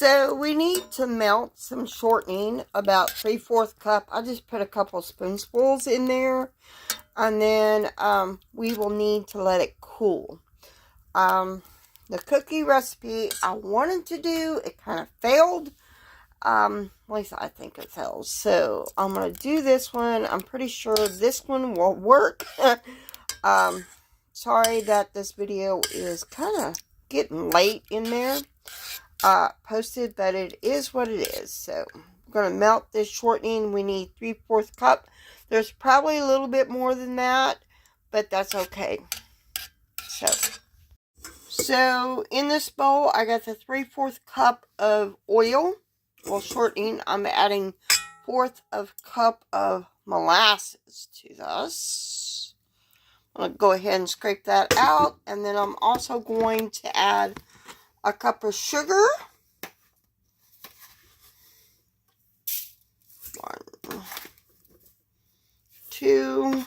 So we need to melt some shortening, about 3/4 cup. I just put a couple spoonfuls in there. And then we will need to let it cool. The cookie recipe I wanted to do, it kind of failed. At least I think it failed. So I'm going to do this one. I'm pretty sure this one will work. Sorry that this video is kind of getting late in there. Posted, but it is what it is. So I'm going to melt this shortening. We need 3/4 cup. There's probably a little bit more than that, but that's okay. So in this bowl, I got the 3/4 cup of oil. Well, shortening, I'm adding 1/4 of cup of molasses to this. I'm going to go ahead and scrape that out. And then I'm also going to add a cup of sugar. 1, 2,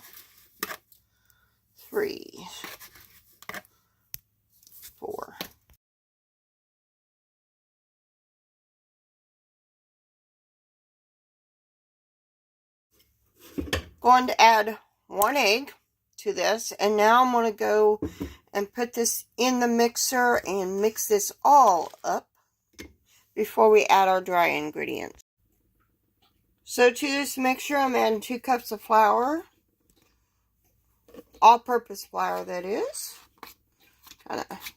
3, 4. Going to add 1 egg to this, and now I'm going to go and put this in the mixer and mix this all up before we add our dry ingredients. So to this mixture, I'm adding 2 cups of flour, all-purpose flour that is. Kind of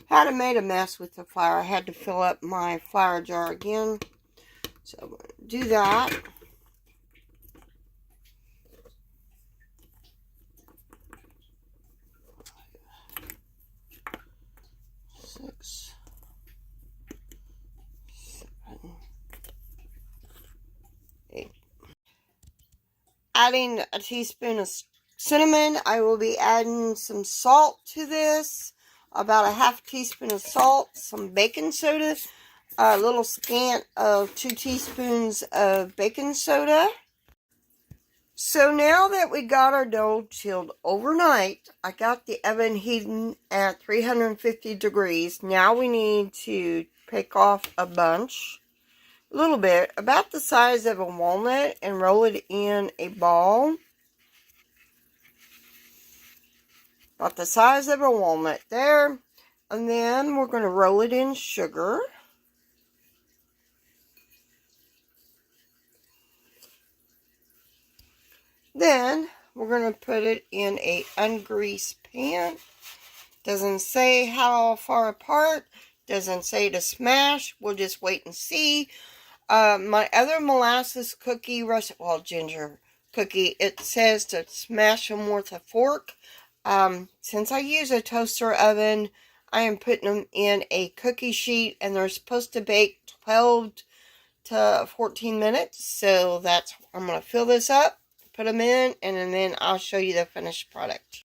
had made a mess with the flour. I had to fill up my flour jar again. So I'm going to do that. Six, 7, 8. Adding a teaspoon of cinnamon. I will be adding some salt to this. About a 1/2 teaspoon of salt. Some baking soda. A little scant of 2 teaspoons of baking soda. So now that we got our dough chilled overnight, I got the oven heating at 350 degrees. Now we need to pick off a bunch, a little bit, about the size of a walnut, and roll it in a ball. About the size of a walnut there. And then we're going to roll it in sugar. Then we're going to put it in a ungreased pan. Doesn't say how far apart. Doesn't say to smash. We'll just wait and see. My other molasses cookie recipe, well, ginger cookie, it says to smash them with a fork. Since I use a toaster oven, I am putting them in a cookie sheet, and they're supposed to bake 12 to 14 minutes. So that's, I'm going to fill this up, put them in, and then I'll show you the finished product.